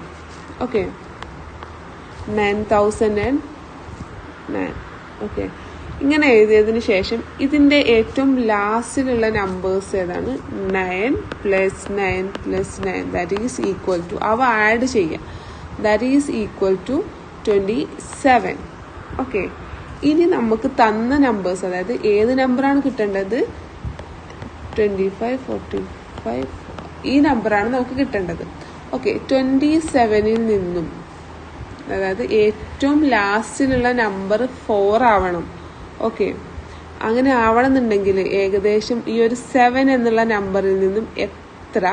ഓക്കെ, 9009. ഓക്കെ, ഇങ്ങനെ എഴുതിയതിനു ശേഷം ഇതിന്റെ ഏറ്റവും ലാസ്റ്റിലുള്ള നമ്പേഴ്സ് ഏതാണ്, 9 + 9 + 9 ദാറ്റ് ഈസ് ഈക്വൽ ടു, അവ ആഡ് ചെയ്യാം, that is equal to 27. Okay, ഇനി നമുക്ക് തന്ന നമ്പേഴ്സ്, അതായത് ഏത് നമ്പറാണ് കിട്ടേണ്ടത്, 25 45 ഈ നമ്പറാണ് നമുക്ക് കിട്ടേണ്ടത്. ഓക്കെ, 27ൽ നിന്നും, അതായത് ഏറ്റവും ലാസ്റ്റിലുള്ള നമ്പർ 4 ആവണം. ഓക്കെ, അങ്ങനെ ആവണമെന്നുണ്ടെങ്കിൽ ഏകദേശം ഈ ഒരു 7 എന്നുള്ള നമ്പറിൽ നിന്നും എത്ര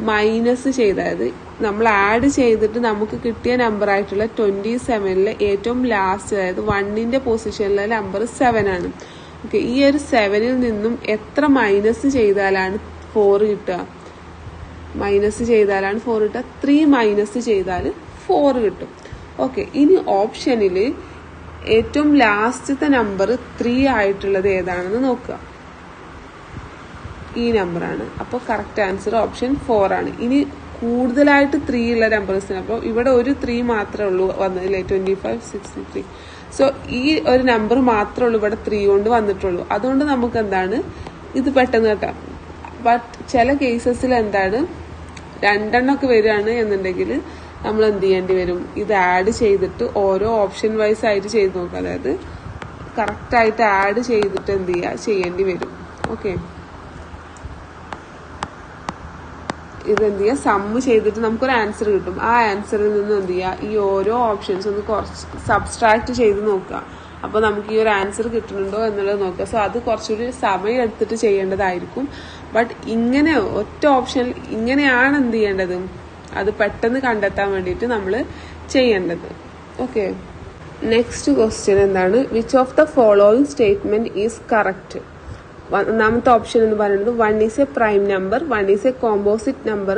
മൈനസ് ചെയ്തത് നമ്മൾ ആഡ് ചെയ്തിട്ട് നമുക്ക് കിട്ടിയ നമ്പർ ആയിട്ടുള്ള 27ലെ ഏറ്റവും ലാസ്റ്റ്, അതായത് 1ന്റെ പൊസിഷനിലെ നമ്പർ 7 ആണ്. ഓക്കെ, ഈ ഒരു 7ൽ നിന്നും എത്ര മൈനസ് ചെയ്താലാണ് 4 കിട്ടുക, മൈനസ് ചെയ്താലാണ് 4 കിട്ടുക, 3 മൈനസ് ചെയ്താൽ 4 കിട്ടും. ഓക്കെ, ഇനി ഓപ്ഷനിൽ ഏറ്റവും ലാസ്റ്റത്തെ നമ്പർ 3 ആയിട്ടുള്ളത് ഏതാണെന്ന് നോക്കുക. ഈ നമ്പറാണ്. അപ്പോൾ കറക്റ്റ് ആൻസർ ഓപ്ഷൻ 4 ആണ്. ഇനി കൂടുതലായിട്ട് 3 ഉള്ള നമ്പേഴ്സിന്, അപ്പോൾ ഇവിടെ ഒരു 3 മാത്രമേ ഉള്ളൂ വന്നതില്ലേ, 25 63. സോ ഈ ഒരു നമ്പർ മാത്രമേ ഉള്ളൂ ഇവിടെ 3 കൊണ്ട് വന്നിട്ടുള്ളൂ. അതുകൊണ്ട് നമുക്ക് എന്താണ് ഇത് പെട്ടെന്ന് കേട്ടാം. ബട്ട് ചില കേസസിൽ എന്താണ് 2 എണ്ണമൊക്കെ വരികയാണ് എന്നുണ്ടെങ്കിൽ നമ്മൾ എന്ത് ചെയ്യേണ്ടി വരും, ഇത് ആഡ് ചെയ്തിട്ട് ഓരോ ഓപ്ഷൻ വൈസ് ആയിട്ട് ചെയ്ത് നോക്കുക. അതായത് കറക്റ്റ് ആയിട്ട് ആഡ് ചെയ്തിട്ട് എന്ത് ചെയ്യേണ്ടി വരും. ഓക്കെ, ഇതെന്ത് ചെയ്യുക, സമ്മ് ചെയ്തിട്ട് നമുക്കൊരു ആൻസർ കിട്ടും. ആ ആൻസറിൽ നിന്ന് എന്ത് ചെയ്യുക, ഈ ഓരോ ഓപ്ഷൻസ് ഒന്ന് കുറച്ച് സബ്സ്ട്രാക്ട് ചെയ്ത് നോക്കുക. അപ്പോൾ നമുക്ക് ഈ ഒരു ആൻസർ കിട്ടുന്നുണ്ടോ എന്നുള്ളത് നോക്കുക. സോ അത് കുറച്ചുകൂടി സമയം എടുത്തിട്ട് ചെയ്യേണ്ടതായിരിക്കും. ബട്ട് ഇങ്ങനെ ഒറ്റ ഓപ്ഷൻ ഇങ്ങനെയാണ് എന്ത് ചെയ്യേണ്ടത്, അത് പെട്ടെന്ന് കണ്ടെത്താൻ വേണ്ടിയിട്ട് നമ്മൾ ചെയ്യേണ്ടത്. ഓക്കെ, നെക്സ്റ്റ് ക്വസ്റ്റ്യൻ എന്താണ്, which of the following statement is correct. ഒന്നാമത്തെ ഓപ്ഷൻ എന്ന് പറയുന്നത് 1 is A prime number, 1 is A composite number,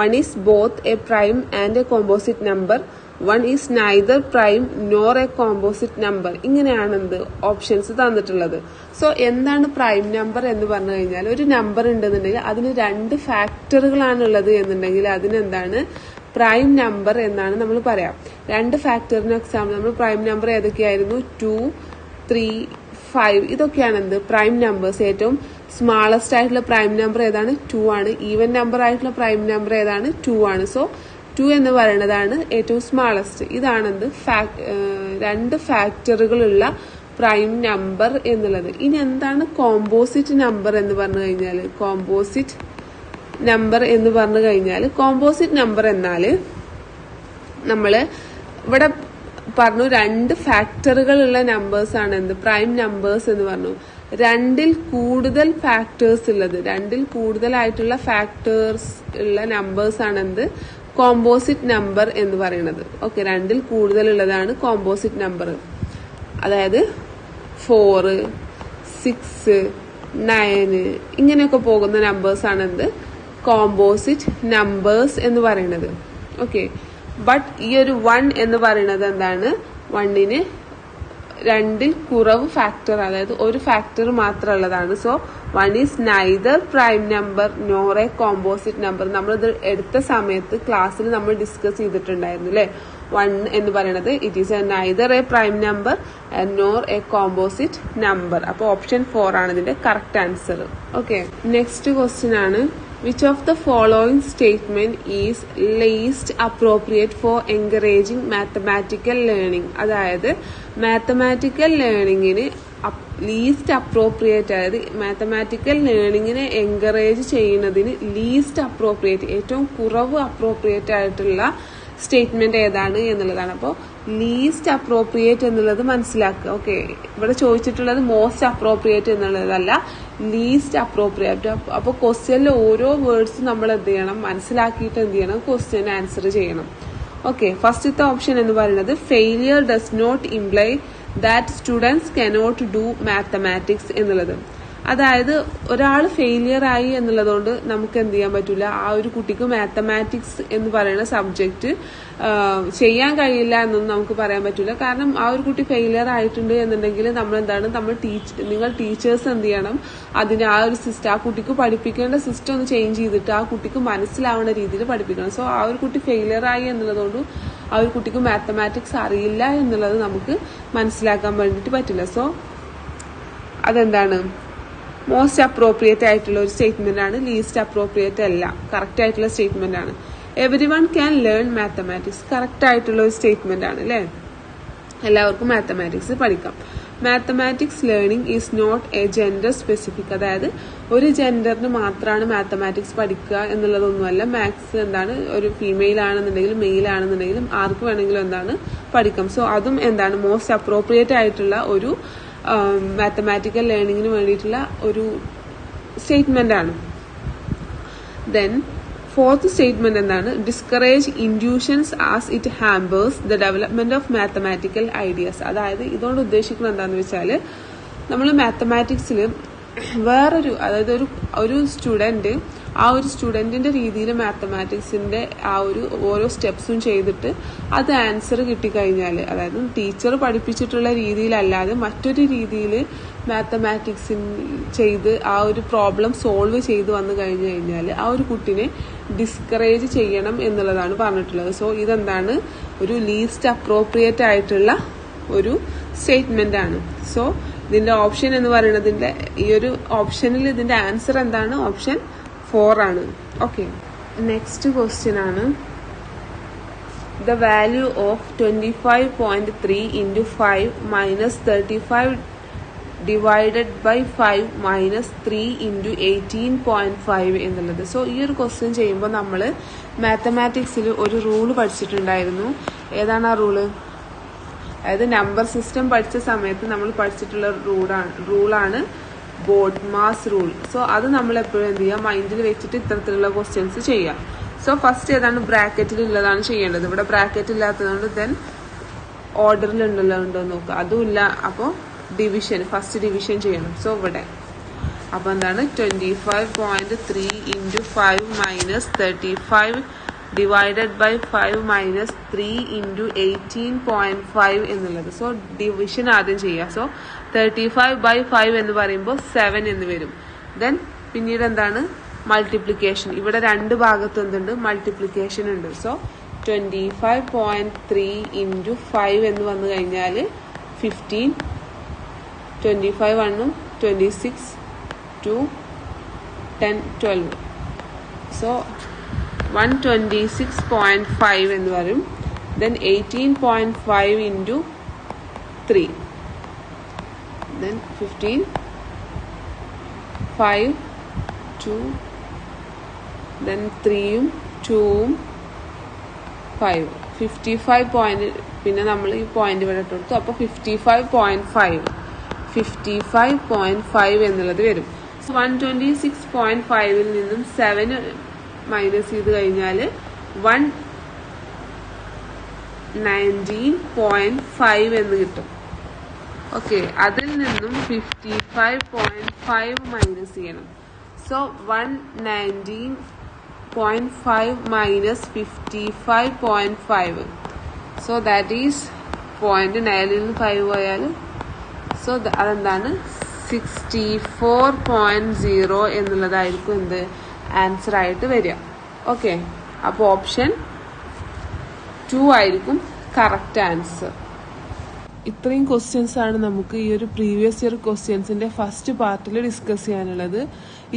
1 is both A prime and A composite number, 1 is neither prime nor A composite number. ഇങ്ങനെയാണ് എന്ത് options തന്നിട്ടുള്ളത്. So എന്താണ് prime number എന്ന് പറഞ്ഞു കഴിഞ്ഞാൽ, ഒരു നമ്പർ ഉണ്ടെന്നുണ്ടെങ്കിൽ അതിന് 2 ഫാക്ടറുകളാണ് ഉള്ളത് എന്നുണ്ടെങ്കിൽ അതിനെന്താണ് പ്രൈം നമ്പർ എന്നാണ് നമ്മൾ പറയാം. 2 ഫാക്ടറിന് എക്സാമ്പിൾ നമ്മൾ പ്രൈം നമ്പർ ഏതൊക്കെയായിരുന്നു, 2 3 5 ഇതൊക്കെയാണ് എന്ത് പ്രൈം നമ്പേഴ്സ്. ഏറ്റവും സ്മാളസ്റ്റ് ആയിട്ടുള്ള പ്രൈം നമ്പർ ഏതാണ്, 2 ആണ്. ഈവൻ നമ്പർ ആയിട്ടുള്ള പ്രൈം നമ്പർ ഏതാണ്, 2 ആണ്. സോ 2 എന്ന് പറയുന്നതാണ് ഏറ്റവും സ്മാളസ്റ്റ്. ഇതാണെന്ത് 2 ഫാക്ടറുകളുള്ള പ്രൈം നമ്പർ എന്നുള്ളത്. ഇനി എന്താണ് കോമ്പോസിറ്റ് നമ്പർ എന്ന് പറഞ്ഞു കഴിഞ്ഞാൽ, കോമ്പോസിറ്റ് നമ്പർ എന്ന് പറഞ്ഞു കഴിഞ്ഞാൽ, കോമ്പോസിറ്റ് നമ്പർ എന്നാൽ നമ്മൾ ഇവിടെ പറഞ്ഞു 2 ഫാക്ടറുകളുള്ള നമ്പേഴ്സ് ആണ് എന്ത് പ്രൈം നമ്പേഴ്സ് എന്ന് പറഞ്ഞു. 2ൽ കൂടുതൽ ഫാക്ടേഴ്സ് ഉള്ളത്, 2ൽ കൂടുതലായിട്ടുള്ള ഫാക്ടേഴ്സ് ഉള്ള നമ്പേഴ്സ് ആണ് എന്ത് കോമ്പോസിറ്റ് നമ്പർ എന്ന് പറയുന്നത്. ഓക്കെ, 2ൽ കൂടുതലുള്ളതാണ് കോമ്പോസിറ്റ് നമ്പർ. അതായത് 4 6 9 ഇങ്ങനെയൊക്കെ പോകുന്ന നമ്പേഴ്സാണ് എന്ത് കോമ്പോസിറ്റ് നമ്പേഴ്സ് എന്ന് പറയുന്നത്. ഓക്കെ, ബട്ട് ഈ ഒരു 1 എന്ന് പറയുന്നത് എന്താണ്, 1ന് 2ൽ കുറവ് ഫാക്ടർ, അതായത് ഒരു ഫാക്ടർ മാത്രമുള്ളതാണ്. So 1 is neither prime number nor A composite number. നമ്മളിത് എടുത്ത സമയത്ത് ക്ലാസ്സിൽ നമ്മൾ ഡിസ്കസ് ചെയ്തിട്ടുണ്ടായിരുന്നു അല്ലെ. 1 എന്ന് പറയുന്നത് it is neither A prime number nor A composite number. അപ്പോൾ ഓപ്ഷൻ 4 ആണ് ഇതിന്റെ correct answer. Okay, next question ആണ്, which of the following statement is least appropriate for encouraging mathematical learning? അതായത് മാത്തമാറ്റിക്കൽ ലേണിങ്ങിന് ലീസ്റ്റ് അപ്രോപ്രിയേറ്റ്, അതായത് mathematical ലേണിങ്ങിനെ encourage ചെയ്യുന്നതിന് least appropriate, ഏറ്റവും കുറവ് appropriate ആയിട്ടുള്ള സ്റ്റേറ്റ്മെന്റ് ഏതാണ് എന്നുള്ളതാണ്. അപ്പോൾ ലീസ്റ്റ് അപ്രോപ്രിയേറ്റ് എന്നുള്ളത് മനസ്സിലാക്കുക. ഓക്കെ, ഇവിടെ ചോദിച്ചിട്ടുള്ളത് മോസ്റ്റ് അപ്രോപ്രിയേറ്റ് എന്നുള്ളതല്ല, ലീസ്റ്റ് അപ്രോപ്രിയേറ്റ്. അപ്പോൾ ക്വസ്റ്റ്യനിലെ ഓരോ വേർഡ്സ് നമ്മൾ എന്ത് ചെയ്യണം, മനസ്സിലാക്കിയിട്ട് എന്ത് ചെയ്യണം, ക്വസ്റ്റ്യൻ ആൻസർ ചെയ്യണം. ഓക്കെ, ഫസ്റ്റത്തെ ഓപ്ഷൻ എന്ന് പറയുന്നത് failure does not imply that students cannot do mathematics എന്നുള്ളത്. അതായത് ഒരാൾ ഫെയിലിയർ ആയി എന്നുള്ളതുകൊണ്ട് നമുക്ക് എന്ത് ചെയ്യാൻ പറ്റില്ല, ആ ഒരു കുട്ടിക്ക് മാത്തമാറ്റിക്സ് എന്ന് പറയുന്ന സബ്ജക്റ്റ് ചെയ്യാൻ കഴിയില്ല എന്നൊന്നും നമുക്ക് പറയാൻ പറ്റില്ല. കാരണം ആ ഒരു കുട്ടി ഫെയിലിയർ ആയിട്ടുണ്ട് എന്നുണ്ടെങ്കിൽ നമ്മൾ എന്താണ്, നിങ്ങൾ ടീച്ചേഴ്സ് എന്ത് ചെയ്യണം, അതിന് ആ ഒരു സിസ്റ്റം, ആ കുട്ടിക്ക് പഠിപ്പിക്കേണ്ട സിസ്റ്റം ഒന്ന് ചേഞ്ച് ചെയ്തിട്ട് ആ കുട്ടിക്ക് മനസ്സിലാവുന്ന രീതിയിൽ പഠിപ്പിക്കണം. സോ ആ ഒരു കുട്ടി ഫെയിലിയർ ആയി എന്നുള്ളതുകൊണ്ട് ആ ഒരു കുട്ടിക്ക് മാത്തമാറ്റിക്സ് അറിയില്ല എന്നുള്ളത് നമുക്ക് മനസ്സിലാക്കാൻ വേണ്ടിയിട്ട് പറ്റില്ല. സോ അതെന്താണ്, മോസ്റ്റ് അപ്രോപ്രിയേറ്റ് ആയിട്ടുള്ള ഒരു സ്റ്റേറ്റ്മെന്റ് ആണ്, ലീസ്റ്റ് അപ്രോപ്രിയേറ്റ് അല്ല, കറക്റ്റ് ആയിട്ടുള്ള സ്റ്റേറ്റ്മെന്റ് ആണ്. Everyone can learn mathematics, correct ആയിട്ടുള്ള ഒരു സ്റ്റേറ്റ്മെന്റ് ആണ് അല്ലെ. എല്ലാവർക്കും മാത്തമാറ്റിക്സ് പഠിക്കാം. Mathematics learning is not a gender specific, അതായത് ഒരു ജെൻഡറിന് മാത്രമാണ് മാത്തമാറ്റിക്സ് പഠിക്കുക എന്നുള്ളതൊന്നുമല്ല. മാത്സ് എന്താണ്, ഒരു ഫീമെയിൽ ആണെന്നുണ്ടെങ്കിലും മെയിൽ ആണെന്നുണ്ടെങ്കിലും ആർക്ക് വേണമെങ്കിലും എന്താണ് പഠിക്കാം. സോ അതും എന്താണ് മോസ്റ്റ് അപ്രോപ്രിയേറ്റ് ആയിട്ടുള്ള ഒരു മാത്തമാറ്റിക്കൽ ലേണിങ്ങിന് വേണ്ടിയിട്ടുള്ള ഒരു സ്റ്റേറ്റ്മെന്റ് ആണ്. ദെൻ ഫോർത്ത് സ്റ്റേറ്റ്മെന്റ് എന്താണ്, discourage intuitions as it hampers the development of mathematical ideas. അതായത് ഇതുകൊണ്ട് ഉദ്ദേശിക്കുന്നത് എന്താണെന്ന് വെച്ചാൽ, നമ്മൾ മാത്തമാറ്റിക്സിൽ വേറൊരു, അതായത് ഒരു സ്റ്റുഡന്റ് ആ ഒരു സ്റ്റുഡന്റിന്റെ രീതിയിൽ മാത്തമാറ്റിക്സിന്റെ ആ ഒരു ഓരോ സ്റ്റെപ്സും ചെയ്തിട്ട് അത് ആൻസർ കിട്ടിക്കഴിഞ്ഞാൽ, അതായത് ടീച്ചർ പഠിപ്പിച്ചിട്ടുള്ള രീതിയിലല്ലാതെ മറ്റൊരു രീതിയിൽ മാത്തമാറ്റിക്സ് ചെയ്ത് ആ ഒരു പ്രോബ്ലം സോൾവ് ചെയ്ത് വന്നു കഴിഞ്ഞു കഴിഞ്ഞാൽ ആ ഒരു കുട്ടിനെ ഡിസ്കറേജ് ചെയ്യണം എന്നുള്ളതാണ് പറഞ്ഞിട്ടുള്ളത്. സോ ഇതെന്താണ്, ഒരു ലീസ്റ്റ് അപ്രോപ്രിയേറ്റ് ആയിട്ടുള്ള ഒരു സ്റ്റേറ്റ്മെന്റ് ആണ്. സോ ഇതിന്റെ ഓപ്ഷൻ എന്ന് പറയുന്നതിന്റെ ഈ ഒരു ഓപ്ഷനിൽ ഇതിന്റെ ആൻസർ എന്താണ്, ഓപ്ഷൻ 4 ആണ്. ഓക്കെ, നെക്സ്റ്റ് ക്വസ്റ്റ്യൻ ആണ്, the value of 25.3 into 5 minus 35 divided by 5 minus 3 into 18.5 എന്നുള്ളത്. സോ ഈ ഒരു ക്വസ്റ്റ്യൻ ചെയ്യുമ്പോൾ നമ്മൾ മാത്തമാറ്റിക്സിൽ ഒരു റൂള് പഠിച്ചിട്ടുണ്ടായിരുന്നു. ഏതാണ് ആ റൂള്? അതായത് നമ്പർ സിസ്റ്റം പഠിച്ച സമയത്ത് നമ്മൾ പഠിച്ചിട്ടുള്ള റൂളാണ് ബോഡ്മാസ് റൂൾ. സോ അത് നമ്മൾ എപ്പോഴും എന്ത് ചെയ്യുക, മൈൻഡിൽ വെച്ചിട്ട് ഇത്തരത്തിലുള്ള ക്വസ്റ്റ്യൻസ് ചെയ്യാം. സോ ഫസ്റ്റ് ഏതാണ്, ബ്രാക്കറ്റിലുള്ളതാണ് ചെയ്യേണ്ടത്. ഇവിടെ ബ്രാക്കറ്റ് ഇല്ലാത്തതുകൊണ്ട് ദെൻ ഓർഡറിൽ ഉണ്ടല്ലോ നോക്കുക, അതും ഇല്ല. അപ്പോൾ ഡിവിഷൻ, ഫസ്റ്റ് ഡിവിഷൻ ചെയ്യണം. സോ ഇവിടെ അപ്പോൾ എന്താണ്, 25.3 into 5 minus 35 divided by 5 minus 3 into 18.5 എന്നുള്ളത്. സോ ഡിവിഷൻ ആദ്യം ചെയ്യുക. സോ 35/5 എന്ന് പറയുമ്പോൾ 7 എന്ന് വരും. ദെൻ പിന്നീട് എന്താണ്, മൾട്ടിപ്ലിക്കേഷൻ. ഇവിടെ രണ്ട് ഭാഗത്ത് എന്തുണ്ട്, മൾട്ടിപ്ലിക്കേഷൻ ഉണ്ട്. സോ 25.3 into 5 എന്ന് വന്നു കഴിഞ്ഞാൽ 15, 25 1 26 2 10 12. സോ 126.5 എന്ന് വരും. Then 18.5 into 3, then 15, 5 2, then 3ഉം 2ഉം 5, 55 point. പിന്നെ നമ്മൾ ഈ പോയിന്റ് ഇവിടെ ഇട്ട് കൊടുത്തു. അപ്പോൾ 55.5 എന്നുള്ളത് വരും. 126.5ൽ നിന്നും 7 മൈനസ് ചെയ്ത് കഴിഞ്ഞാൽ 119.5 എന്ന് കിട്ടും. ഓക്കെ, അതിൽ നിന്നും 55.5 മൈനസ് ചെയ്യണം. So 119.5 minus 55.5. So that is 0.9 പോയാലും സോ അതെന്താണ് 64.0 എന്നുള്ളതായിരിക്കും എന്ത് ആൻസർ ആയിട്ട് വരിക. ഓക്കെ, അപ്പോൾ ഓപ്ഷൻ 2 ആയിരിക്കും കറക്റ്റ് ആൻസർ. ഇത്രയും ക്വസ്റ്റ്യൻസ് ആണ് നമുക്ക് ഈ ഒരു പ്രീവിയസ് ഇയർ ക്വസ്റ്റ്യൻസിന്റെ ഫസ്റ്റ് പാർട്ടിൽ ഡിസ്കസ് ചെയ്യാനുള്ളത്.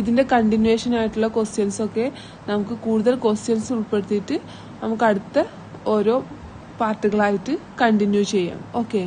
ഇതിന്റെ കണ്ടിന്യൂഷൻ ആയിട്ടുള്ള ക്വസ്റ്റ്യൻസ് ഒക്കെ നമുക്ക് കൂടുതൽ ക്വസ്റ്റ്യൻസ് ഉൾപ്പെടുത്തിയിട്ട് നമുക്ക് അടുത്ത ഓരോ പാർട്ടുകളായിട്ട് കണ്ടിന്യൂ ചെയ്യാം. ഓക്കെ.